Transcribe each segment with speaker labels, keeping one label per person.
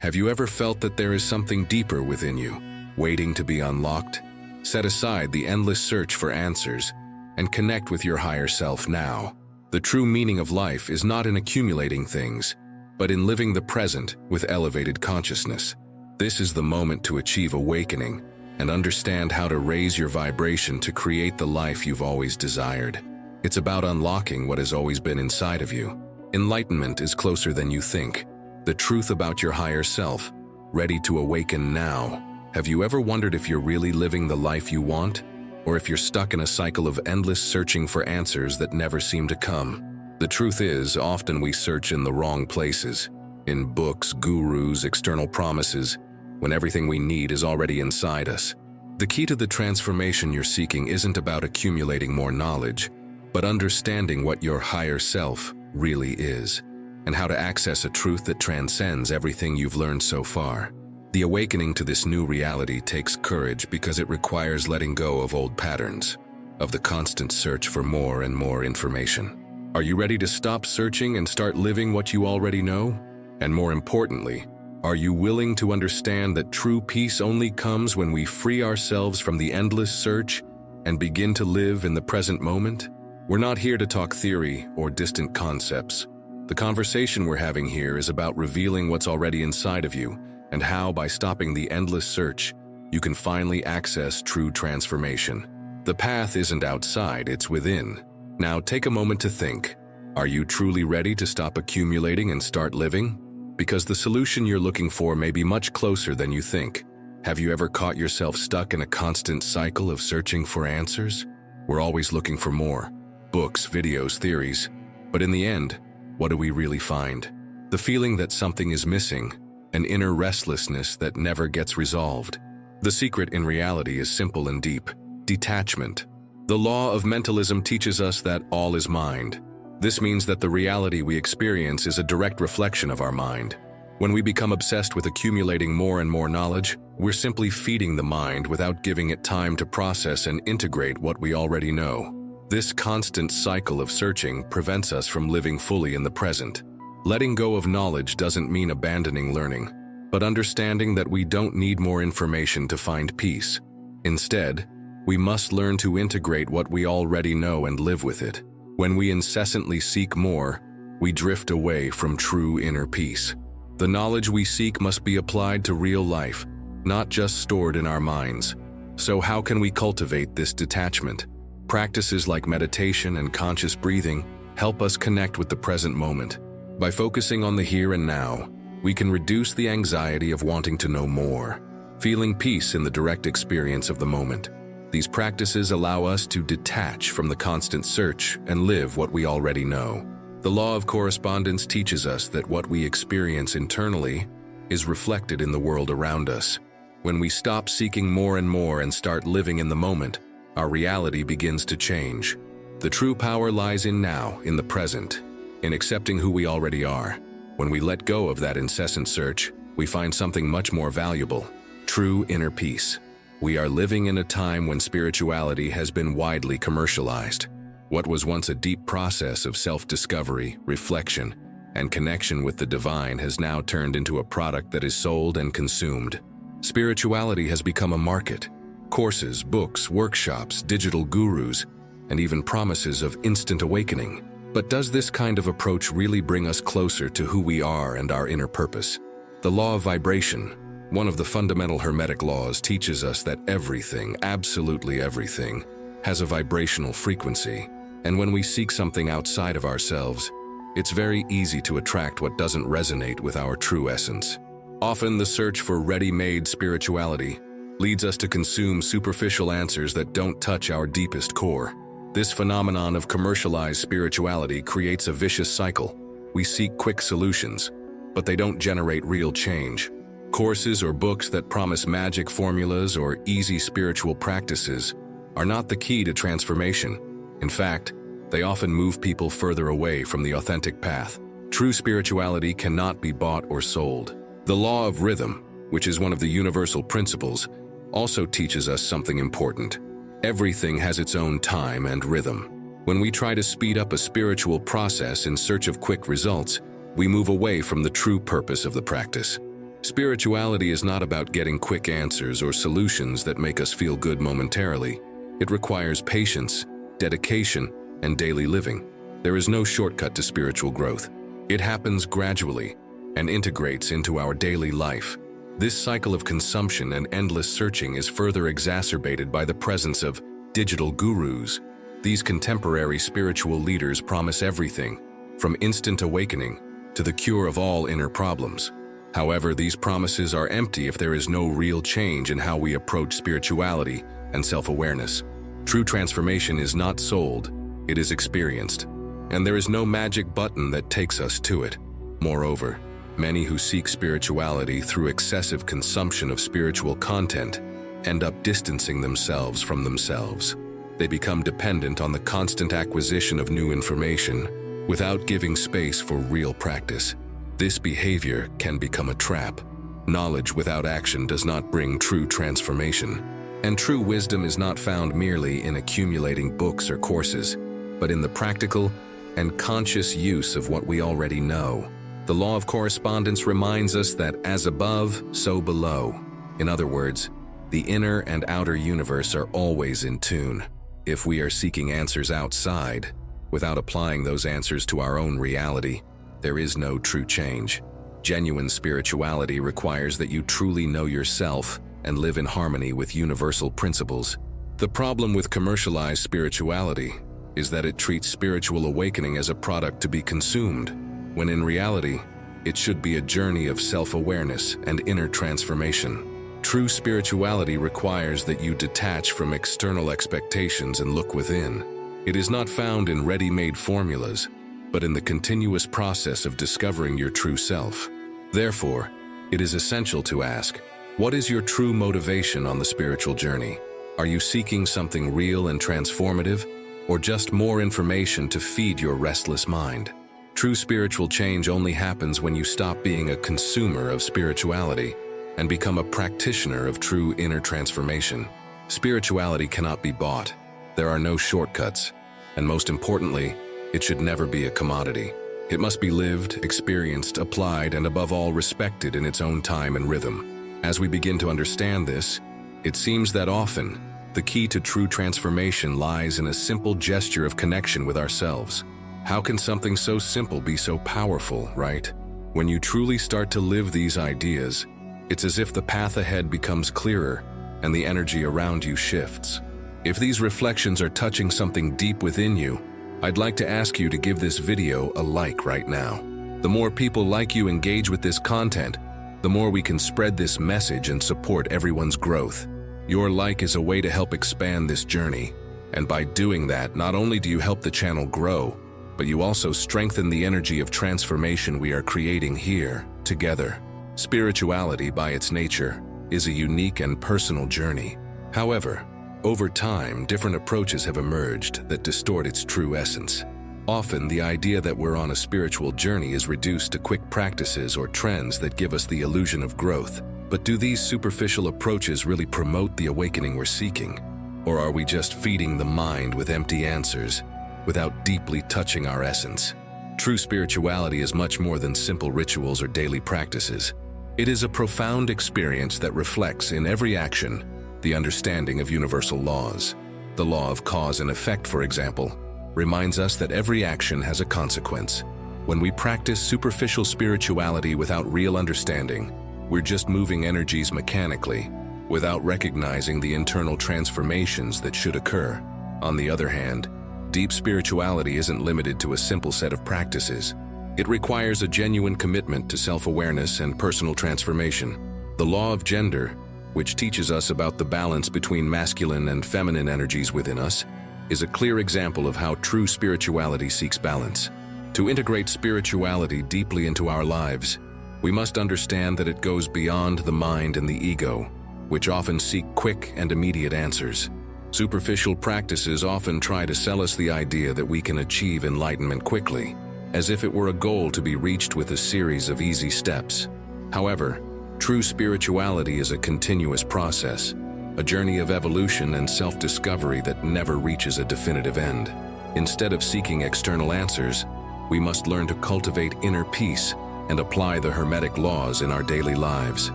Speaker 1: Have you ever felt that there is something deeper within you, waiting to be unlocked? Set aside the endless search for answers and connect with your higher self now. The true meaning of life is not in accumulating things, but in living the present with elevated consciousness. This is the moment to achieve awakening and understand how to raise your vibration to create the life you've always desired. It's about unlocking what has always been inside of you. Enlightenment is closer than you think. The truth about your higher self, ready to awaken now. Have you ever wondered if you're really living the life you want? Or if you're stuck in a cycle of endless searching for answers that never seem to come? The truth is, often we search in the wrong places. In books, gurus, external promises, when everything we need is already inside us. The key to the transformation you're seeking isn't about accumulating more knowledge, but understanding what your higher self really is, and how to access a truth that transcends everything you've learned so far. The awakening to this new reality takes courage because it requires letting go of old patterns, of the constant search for more and more information. Are you ready to stop searching and start living what you already know? And more importantly, are you willing to understand that true peace only comes when we free ourselves from the endless search and begin to live in the present moment? We're not here to talk theory or distant concepts. The conversation we're having here is about revealing what's already inside of you and how, by stopping the endless search, you can finally access true transformation. The path isn't outside, it's within. Now take a moment to think. Are you truly ready to stop accumulating and start living? Because the solution you're looking for may be much closer than you think. Have you ever caught yourself stuck in a constant cycle of searching for answers? We're always looking for more. Books, videos, theories. But in the end, what do we really find? The feeling that something is missing, an inner restlessness that never gets resolved. The secret in reality is simple and deep: detachment. The law of mentalism teaches us that all is mind. This means that the reality we experience is a direct reflection of our mind. When we become obsessed with accumulating more and more knowledge, we're simply feeding the mind without giving it time to process and integrate what we already know. This constant cycle of searching prevents us from living fully in the present. Letting go of knowledge doesn't mean abandoning learning, but understanding that we don't need more information to find peace. Instead, we must learn to integrate what we already know and live with it. When we incessantly seek more, we drift away from true inner peace. The knowledge we seek must be applied to real life, not just stored in our minds. So how can we cultivate this detachment? Practices like meditation and conscious breathing help us connect with the present moment. By focusing on the here and now, we can reduce the anxiety of wanting to know more, feeling peace in the direct experience of the moment. These practices allow us to detach from the constant search and live what we already know. The law of correspondence teaches us that what we experience internally is reflected in the world around us. When we stop seeking more and more and start living in the moment, our reality begins to change. The true power lies in now, in the present, in accepting who we already are. When we let go of that incessant search, we find something much more valuable: true inner peace. We are living in a time when spirituality has been widely commercialized. What was once a deep process of self-discovery, reflection, and connection with the divine has now turned into a product that is sold and consumed. Spirituality has become a market. Courses, books, workshops, digital gurus, and even promises of instant awakening. But does this kind of approach really bring us closer to who we are and our inner purpose? The law of vibration, one of the fundamental Hermetic laws, teaches us that everything, absolutely everything, has a vibrational frequency. And when we seek something outside of ourselves, it's very easy to attract what doesn't resonate with our true essence. Often the search for ready-made spirituality leads us to consume superficial answers that don't touch our deepest core. This phenomenon of commercialized spirituality creates a vicious cycle. We seek quick solutions, but they don't generate real change. Courses or books that promise magic formulas or easy spiritual practices are not the key to transformation. In fact, they often move people further away from the authentic path. True spirituality cannot be bought or sold. The law of rhythm, which is one of the universal principles, also teaches us something important. Everything has its own time and rhythm. When we try to speed up a spiritual process in search of quick results, we move away from the true purpose of the practice. Spirituality is not about getting quick answers or solutions that make us feel good momentarily. It requires patience, dedication, and daily living. There is no shortcut to spiritual growth. It happens gradually and integrates into our daily life. This cycle of consumption and endless searching is further exacerbated by the presence of digital gurus. These contemporary spiritual leaders promise everything, from instant awakening to the cure of all inner problems. However, these promises are empty if there is no real change in how we approach spirituality and self-awareness. True transformation is not sold, it is experienced, and there is no magic button that takes us to it. Moreover, many who seek spirituality through excessive consumption of spiritual content end up distancing themselves from themselves. They become dependent on the constant acquisition of new information without giving space for real practice. This behavior can become a trap. Knowledge without action does not bring true transformation. And true wisdom is not found merely in accumulating books or courses, but in the practical and conscious use of what we already know. The law of correspondence reminds us that as above, so below. In other words, the inner and outer universe are always in tune. If we are seeking answers outside, without applying those answers to our own reality, there is no true change. Genuine spirituality requires that you truly know yourself and live in harmony with universal principles. The problem with commercialized spirituality is that it treats spiritual awakening as a product to be consumed, when in reality, it should be a journey of self-awareness and inner transformation. True spirituality requires that you detach from external expectations and look within. It is not found in ready-made formulas, but in the continuous process of discovering your true self. Therefore, it is essential to ask, what is your true motivation on the spiritual journey? Are you seeking something real and transformative, or just more information to feed your restless mind? True spiritual change only happens when you stop being a consumer of spirituality and become a practitioner of true inner transformation. Spirituality cannot be bought. There are no shortcuts, and most importantly, it should never be a commodity. It must be lived, experienced, applied, and above all respected in its own time and rhythm. As we begin to understand this, it seems that often, the key to true transformation lies in a simple gesture of connection with ourselves. How can something so simple be so powerful, right? When you truly start to live these ideas, it's as if the path ahead becomes clearer and the energy around you shifts. If these reflections are touching something deep within you, I'd like to ask you to give this video a like right now. The more people like you engage with this content, the more we can spread this message and support everyone's growth. Your like is a way to help expand this journey, and by doing that, not only do you help the channel grow, but you also strengthen the energy of transformation we are creating here, together. Spirituality, by its nature, is a unique and personal journey. However, over time, different approaches have emerged that distort its true essence. Often, the idea that we're on a spiritual journey is reduced to quick practices or trends that give us the illusion of growth. But do these superficial approaches really promote the awakening we're seeking? Or are we just feeding the mind with empty answers, without deeply touching our essence? True spirituality is much more than simple rituals or daily practices. It is a profound experience that reflects in every action the understanding of universal laws. The law of cause and effect, for example, reminds us that every action has a consequence. When we practice superficial spirituality without real understanding, we're just moving energies mechanically, without recognizing the internal transformations that should occur. On the other hand, deep spirituality isn't limited to a simple set of practices. It requires a genuine commitment to self-awareness and personal transformation. The law of gender, which teaches us about the balance between masculine and feminine energies within us, is a clear example of how true spirituality seeks balance. To integrate spirituality deeply into our lives, we must understand that it goes beyond the mind and the ego, which often seek quick and immediate answers. Superficial practices often try to sell us the idea that we can achieve enlightenment quickly, as if it were a goal to be reached with a series of easy steps. However, true spirituality is a continuous process, a journey of evolution and self-discovery that never reaches a definitive end. Instead of seeking external answers, we must learn to cultivate inner peace and apply the Hermetic laws in our daily lives.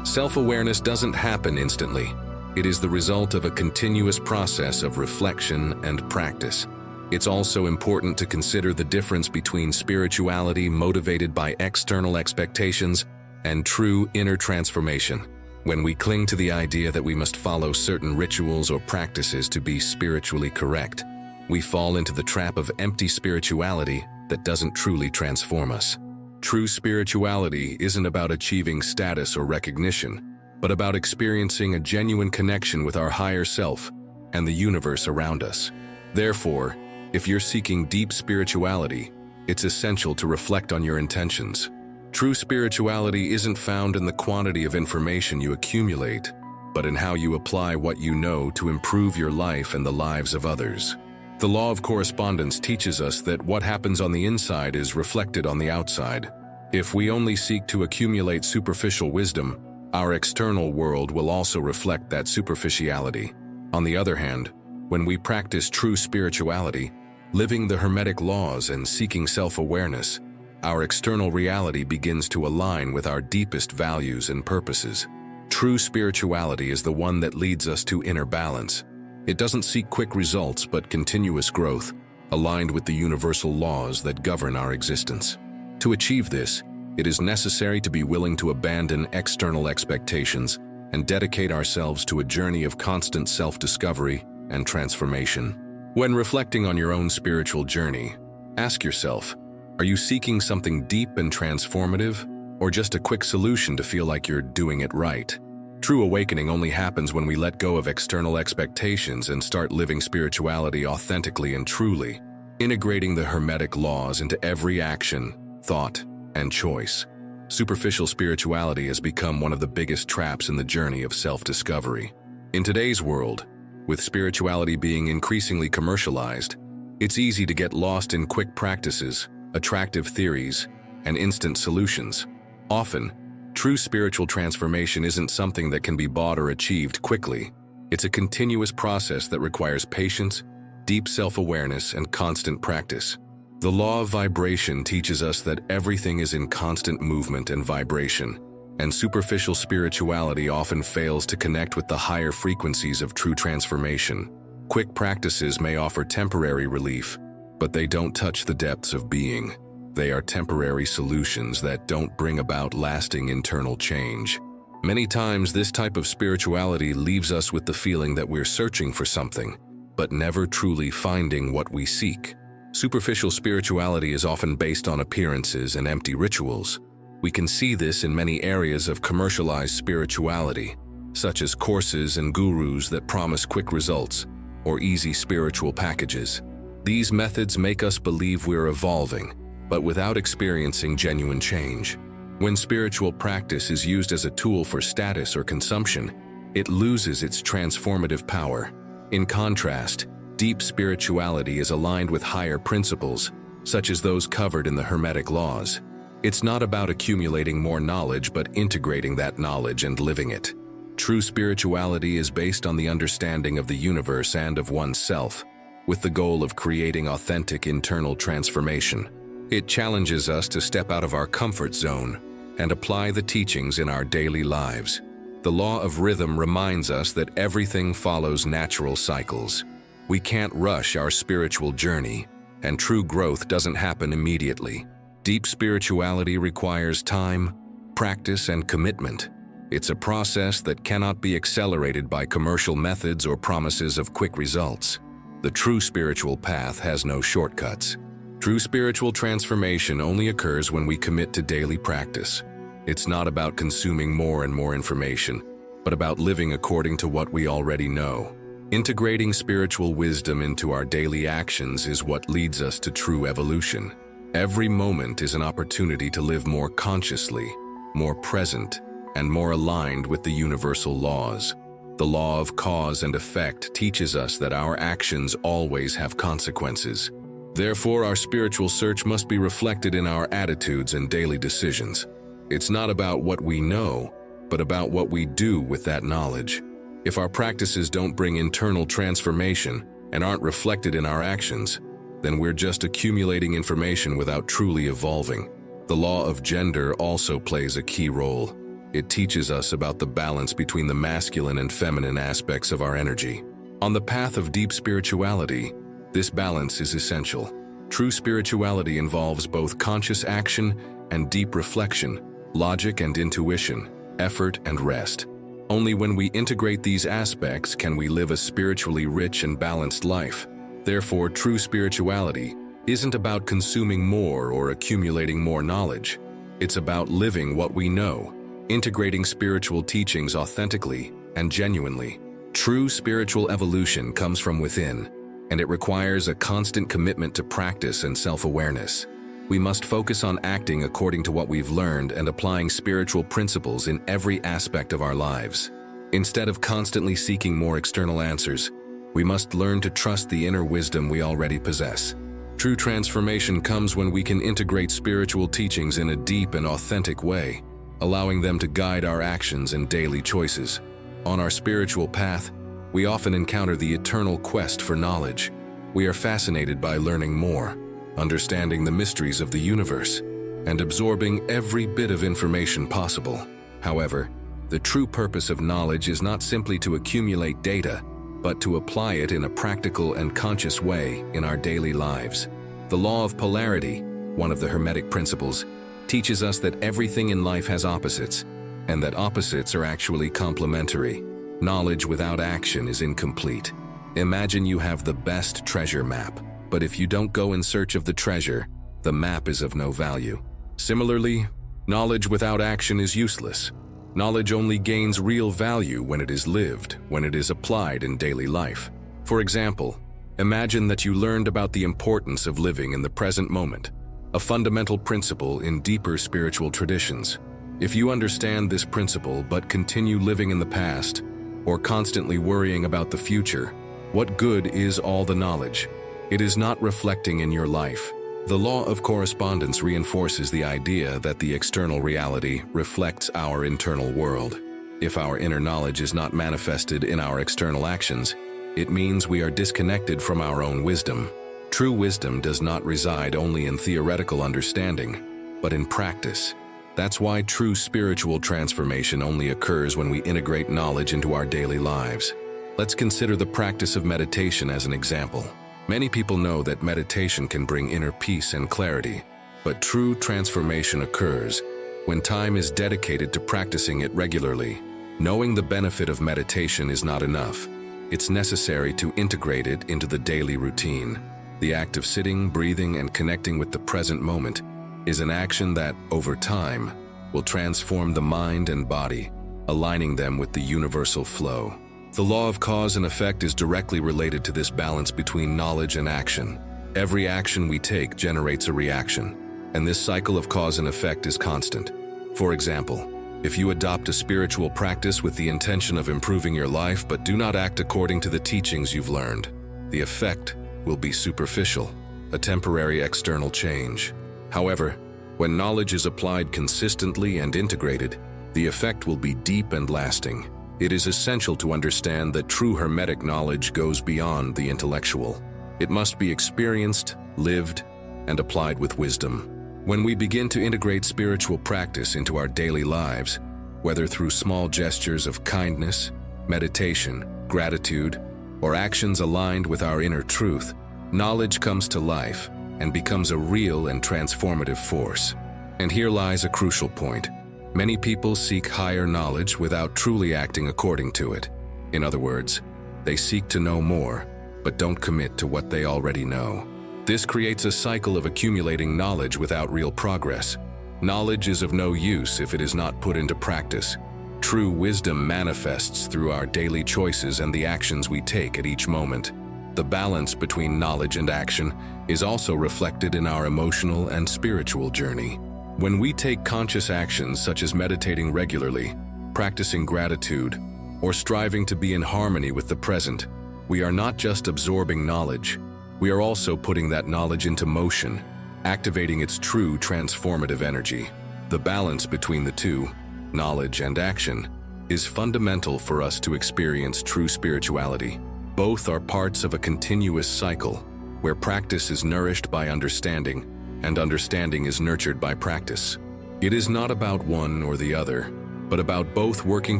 Speaker 1: Self-awareness doesn't happen instantly. It is the result of a continuous process of reflection and practice. It's also important to consider the difference between spirituality motivated by external expectations and true inner transformation. When we cling to the idea that we must follow certain rituals or practices to be spiritually correct, we fall into the trap of empty spirituality that doesn't truly transform us. True spirituality isn't about achieving status or recognition, but about experiencing a genuine connection with our higher self and the universe around us. Therefore, if you're seeking deep spirituality, it's essential to reflect on your intentions. True spirituality isn't found in the quantity of information you accumulate, but in how you apply what you know to improve your life and the lives of others. The law of correspondence teaches us that what happens on the inside is reflected on the outside. If we only seek to accumulate superficial wisdom, our external world will also reflect that superficiality. On the other hand, when we practice true spirituality, living the Hermetic laws and seeking self-awareness, our external reality begins to align with our deepest values and purposes. True spirituality is the one that leads us to inner balance. It doesn't seek quick results but continuous growth, aligned with the universal laws that govern our existence. To achieve this, it is necessary to be willing to abandon external expectations and dedicate ourselves to a journey of constant self-discovery and transformation. When reflecting on your own spiritual journey, ask yourself, are you seeking something deep and transformative, or just a quick solution to feel like you're doing it right? True awakening only happens when we let go of external expectations and start living spirituality authentically and truly, integrating the Hermetic laws into every action, thought, and choice. Superficial spirituality has become one of the biggest traps in the journey of self-discovery. In today's world, with spirituality being increasingly commercialized, it's easy to get lost in quick practices, attractive theories, and instant solutions. Often, true spiritual transformation isn't something that can be bought or achieved quickly. It's a continuous process that requires patience, deep self-awareness, and constant practice. The law of vibration teaches us that everything is in constant movement and vibration, and superficial spirituality often fails to connect with the higher frequencies of true transformation. Quick practices may offer temporary relief, but they don't touch the depths of being. They are temporary solutions that don't bring about lasting internal change. Many times, this type of spirituality leaves us with the feeling that we're searching for something, but never truly finding what we seek. Superficial spirituality is often based on appearances and empty rituals. We can see this in many areas of commercialized spirituality, such as courses and gurus that promise quick results or easy spiritual packages. These methods make us believe we're evolving, but without experiencing genuine change. When spiritual practice is used as a tool for status or consumption, it loses its transformative power. In contrast, deep spirituality is aligned with higher principles, such as those covered in the Hermetic laws. It's not about accumulating more knowledge, but integrating that knowledge and living it. True spirituality is based on the understanding of the universe and of oneself, with the goal of creating authentic internal transformation. It challenges us to step out of our comfort zone and apply the teachings in our daily lives. The law of rhythm reminds us that everything follows natural cycles. We can't rush our spiritual journey, and true growth doesn't happen immediately. Deep spirituality requires time, practice, and commitment. It's a process that cannot be accelerated by commercial methods or promises of quick results. The true spiritual path has no shortcuts. True spiritual transformation only occurs when we commit to daily practice. It's not about consuming more and more information, but about living according to what we already know. Integrating spiritual wisdom into our daily actions is what leads us to true evolution. Every moment is an opportunity to live more consciously, more present, and more aligned with the universal laws. The law of cause and effect teaches us that our actions always have consequences. Therefore, our spiritual search must be reflected in our attitudes and daily decisions. It's not about what we know, but about what we do with that knowledge. If our practices don't bring internal transformation and aren't reflected in our actions, then we're just accumulating information without truly evolving. The law of gender also plays a key role. It teaches us about the balance between the masculine and feminine aspects of our energy. On the path of deep spirituality, this balance is essential. True spirituality involves both conscious action and deep reflection, logic and intuition, effort and rest. Only when we integrate these aspects can we live a spiritually rich and balanced life. Therefore, true spirituality isn't about consuming more or accumulating more knowledge. It's about living what we know, integrating spiritual teachings authentically and genuinely. True spiritual evolution comes from within, and it requires a constant commitment to practice and self-awareness. We must focus on acting according to what we've learned and applying spiritual principles in every aspect of our lives. Instead of constantly seeking more external answers, we must learn to trust the inner wisdom we already possess. True transformation comes when we can integrate spiritual teachings in a deep and authentic way, allowing them to guide our actions and daily choices. On our spiritual path, we often encounter the eternal quest for knowledge. We are fascinated by learning more, understanding the mysteries of the universe, and absorbing every bit of information possible. However, the true purpose of knowledge is not simply to accumulate data, but to apply it in a practical and conscious way in our daily lives. The law of polarity, one of the Hermetic principles, teaches us that everything in life has opposites, and that opposites are actually complementary. Knowledge without action is incomplete. Imagine you have the best treasure map, but if you don't go in search of the treasure, the map is of no value. Similarly, knowledge without action is useless. Knowledge only gains real value when it is lived, when it is applied in daily life. For example, imagine that you learned about the importance of living in the present moment, a fundamental principle in deeper spiritual traditions. If you understand this principle but continue living in the past, or constantly worrying about the future, what good is all the knowledge? It is not reflecting in your life. The law of correspondence reinforces the idea that the external reality reflects our internal world. If our inner knowledge is not manifested in our external actions, it means we are disconnected from our own wisdom. True wisdom does not reside only in theoretical understanding, but in practice. That's why true spiritual transformation only occurs when we integrate knowledge into our daily lives. Let's consider the practice of meditation as an example. Many people know that meditation can bring inner peace and clarity, but true transformation occurs when time is dedicated to practicing it regularly. Knowing the benefit of meditation is not enough. It's necessary to integrate it into the daily routine. The act of sitting, breathing, and connecting with the present moment is an action that, over time, will transform the mind and body, aligning them with the universal flow. The law of cause and effect is directly related to this balance between knowledge and action. Every action we take generates a reaction, and this cycle of cause and effect is constant. For example, if you adopt a spiritual practice with the intention of improving your life but do not act according to the teachings you've learned, the effect will be superficial, a temporary external change. However, when knowledge is applied consistently and integrated, the effect will be deep and lasting. It is essential to understand that true Hermetic knowledge goes beyond the intellectual. It must be experienced, lived, and applied with wisdom. When we begin to integrate spiritual practice into our daily lives, whether through small gestures of kindness, meditation, gratitude, or actions aligned with our inner truth, knowledge comes to life and becomes a real and transformative force. And here lies a crucial point. Many people seek higher knowledge without truly acting according to it. In other words, they seek to know more, but don't commit to what they already know. This creates a cycle of accumulating knowledge without real progress. Knowledge is of no use if it is not put into practice. True wisdom manifests through our daily choices and the actions we take at each moment. The balance between knowledge and action is also reflected in our emotional and spiritual journey. When we take conscious actions such as meditating regularly, practicing gratitude, or striving to be in harmony with the present, we are not just absorbing knowledge, we are also putting that knowledge into motion, activating its true transformative energy. The balance between the two, knowledge and action, is fundamental for us to experience true spirituality. Both are parts of a continuous cycle, where practice is nourished by understanding, and understanding is nurtured by practice. It is not about one or the other, but about both working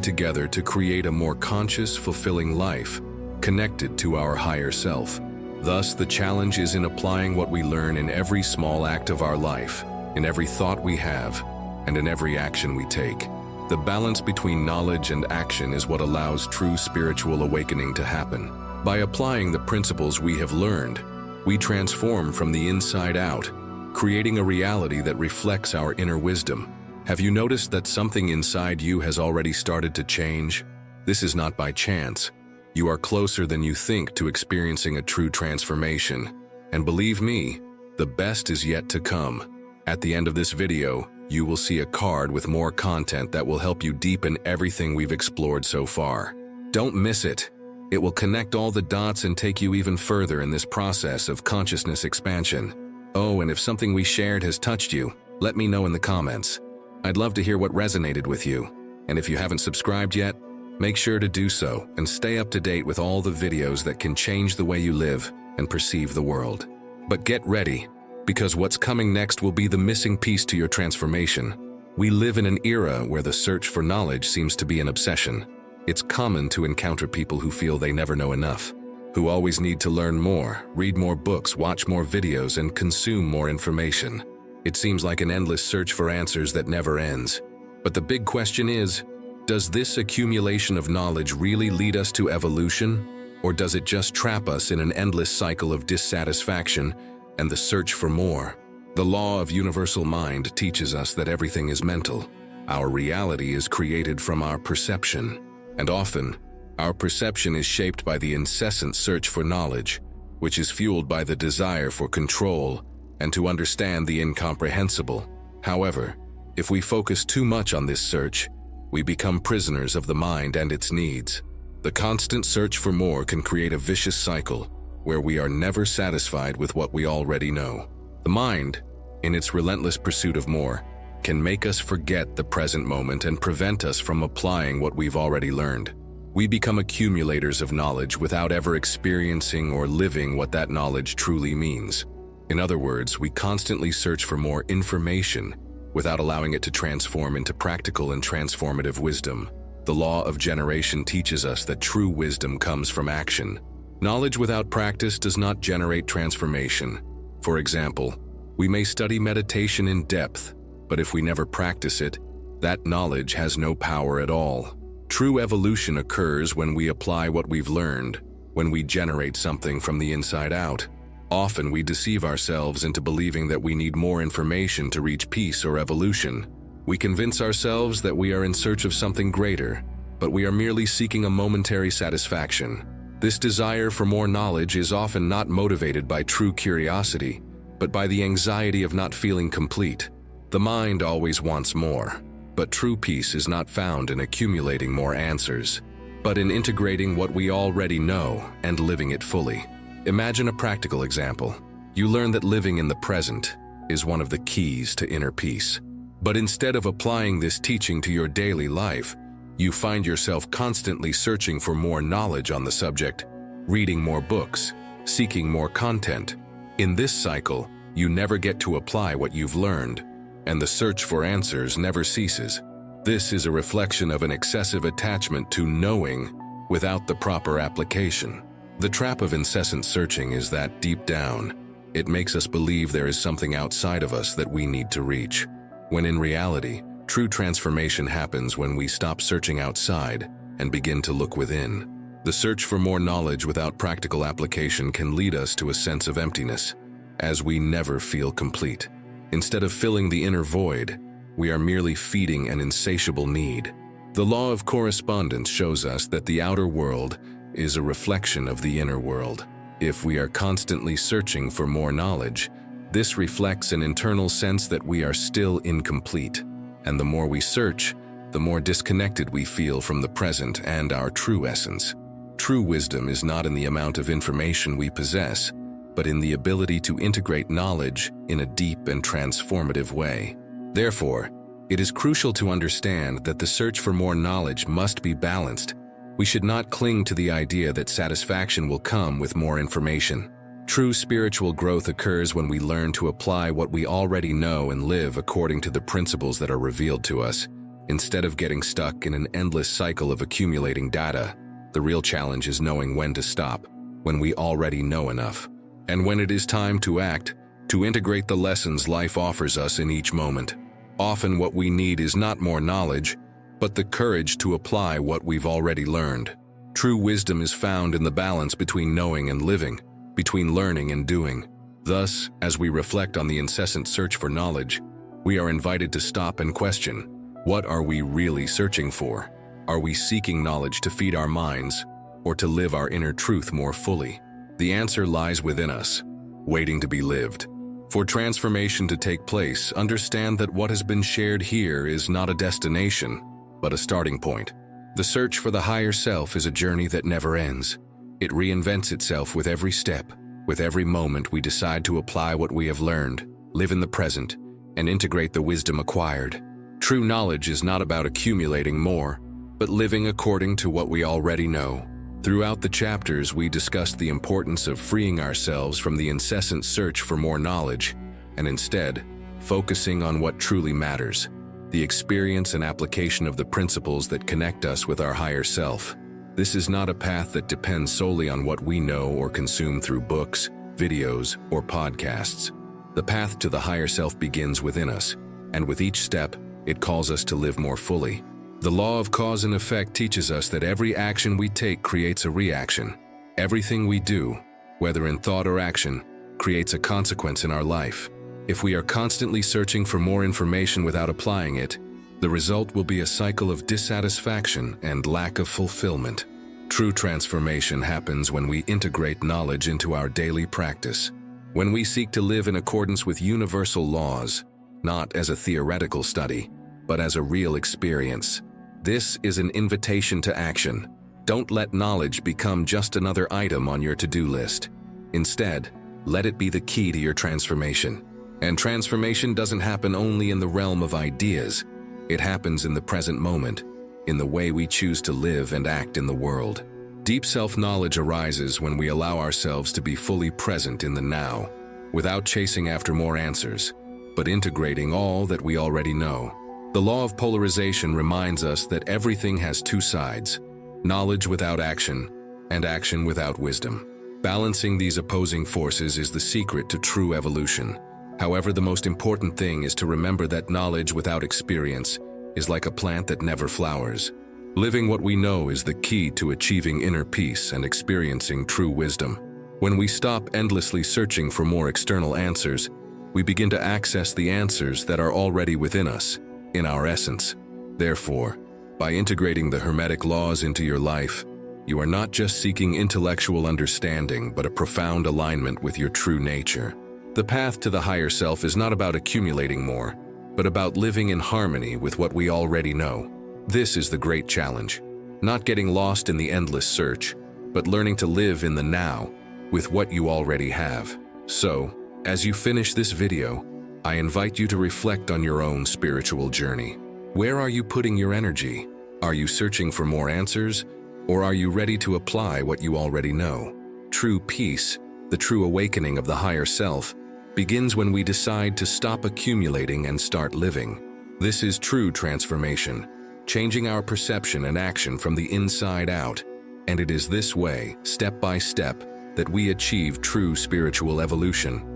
Speaker 1: together to create a more conscious, fulfilling life, connected to our higher self. Thus, the challenge is in applying what we learn in every small act of our life, in every thought we have, and in every action we take. The balance between knowledge and action is what allows true spiritual awakening to happen. By applying the principles we have learned, we transform from the inside out, creating a reality that reflects our inner wisdom. Have you noticed that something inside you has already started to change? This is not by chance. You are closer than you think to experiencing a true transformation. And believe me, the best is yet to come. At the end of this video, you will see a card with more content that will help you deepen everything we've explored so far. Don't miss it. It will connect all the dots and take you even further in this process of consciousness expansion. Oh, and if something we shared has touched you, let me know in the comments. I'd love to hear what resonated with you. And if you haven't subscribed yet, make sure to do so and stay up to date with all the videos that can change the way you live and perceive the world. But get ready, because what's coming next will be the missing piece to your transformation. We live in an era where the search for knowledge seems to be an obsession. It's common to encounter people who feel they never know enough, who always need to learn more, read more books, watch more videos, and consume more information. It seems like an endless search for answers that never ends. But the big question is, does this accumulation of knowledge really lead us to evolution? Or does it just trap us in an endless cycle of dissatisfaction and the search for more? The law of universal mind teaches us that everything is mental. Our reality is created from our perception. And often, our perception is shaped by the incessant search for knowledge, which is fueled by the desire for control and to understand the incomprehensible. However, if we focus too much on this search, we become prisoners of the mind and its needs. The constant search for more can create a vicious cycle where we are never satisfied with what we already know. The mind, in its relentless pursuit of more, can make us forget the present moment and prevent us from applying what we've already learned. We become accumulators of knowledge without ever experiencing or living what that knowledge truly means. In other words, we constantly search for more information without allowing it to transform into practical and transformative wisdom. The law of generation teaches us that true wisdom comes from action. Knowledge without practice does not generate transformation. For example, we may study meditation in depth, but if we never practice it, that knowledge has no power at all. True evolution occurs when we apply what we've learned, when we generate something from the inside out. Often we deceive ourselves into believing that we need more information to reach peace or evolution. We convince ourselves that we are in search of something greater, but we are merely seeking a momentary satisfaction. This desire for more knowledge is often not motivated by true curiosity, but by the anxiety of not feeling complete. The mind always wants more, but true peace is not found in accumulating more answers, but in integrating what we already know and living it fully. Imagine a practical example. You learn that living in the present is one of the keys to inner peace. But instead of applying this teaching to your daily life, you find yourself constantly searching for more knowledge on the subject, reading more books, seeking more content. In this cycle, you never get to apply what you've learned, and the search for answers never ceases. This is a reflection of an excessive attachment to knowing without the proper application. The trap of incessant searching is that, deep down, it makes us believe there is something outside of us that we need to reach, when in reality, true transformation happens when we stop searching outside and begin to look within. The search for more knowledge without practical application can lead us to a sense of emptiness, as we never feel complete. Instead of filling the inner void, we are merely feeding an insatiable need. The law of correspondence shows us that the outer world is a reflection of the inner world. If we are constantly searching for more knowledge, this reflects an internal sense that we are still incomplete. And the more we search, the more disconnected we feel from the present and our true essence. True wisdom is not in the amount of information we possess, but in the ability to integrate knowledge in a deep and transformative way. Therefore, it is crucial to understand that the search for more knowledge must be balanced. We should not cling to the idea that satisfaction will come with more information. True spiritual growth occurs when we learn to apply what we already know and live according to the principles that are revealed to us. Instead of getting stuck in an endless cycle of accumulating data, the real challenge is knowing when to stop, when we already know enough, and when it is time to act, to integrate the lessons life offers us in each moment. Often what we need is not more knowledge, but the courage to apply what we've already learned. True wisdom is found in the balance between knowing and living, between learning and doing. Thus, as we reflect on the incessant search for knowledge, we are invited to stop and question, what are we really searching for? Are we seeking knowledge to feed our minds, or to live our inner truth more fully? The answer lies within us, waiting to be lived. For transformation to take place, understand that what has been shared here is not a destination, but a starting point. The search for the higher self is a journey that never ends. It reinvents itself with every step, with every moment we decide to apply what we have learned, live in the present, and integrate the wisdom acquired. True knowledge is not about accumulating more, but living according to what we already know. Throughout the chapters, we discussed the importance of freeing ourselves from the incessant search for more knowledge, and instead, focusing on what truly matters, the experience and application of the principles that connect us with our higher self. This is not a path that depends solely on what we know or consume through books, videos, or podcasts. The path to the higher self begins within us, and with each step, it calls us to live more fully. The law of cause and effect teaches us that every action we take creates a reaction. Everything we do, whether in thought or action, creates a consequence in our life. If we are constantly searching for more information without applying it, the result will be a cycle of dissatisfaction and lack of fulfillment. True transformation happens when we integrate knowledge into our daily practice, when we seek to live in accordance with universal laws, not as a theoretical study, but as a real experience. This is an invitation to action. Don't let knowledge become just another item on your to-do list. Instead, let it be the key to your transformation. And transformation doesn't happen only in the realm of ideas. It happens in the present moment, in the way we choose to live and act in the world. Deep self-knowledge arises when we allow ourselves to be fully present in the now, without chasing after more answers, but integrating all that we already know. The law of polarization reminds us that everything has two sides, knowledge without action, and action without wisdom. Balancing these opposing forces is the secret to true evolution. However, the most important thing is to remember that knowledge without experience is like a plant that never flowers. Living what we know is the key to achieving inner peace and experiencing true wisdom. When we stop endlessly searching for more external answers, we begin to access the answers that are already within us, in our essence. Therefore, by integrating the Hermetic laws into your life, you are not just seeking intellectual understanding, but a profound alignment with your true nature. The path to the higher self is not about accumulating more, but about living in harmony with what we already know. This is the great challenge, not getting lost in the endless search, but learning to live in the now with what you already have. So, as you finish this video, I invite you to reflect on your own spiritual journey. Where are you putting your energy? Are you searching for more answers, or are you ready to apply what you already know? True peace, the true awakening of the higher self, begins when we decide to stop accumulating and start living. This is true transformation, changing our perception and action from the inside out. And it is this way, step by step, that we achieve true spiritual evolution.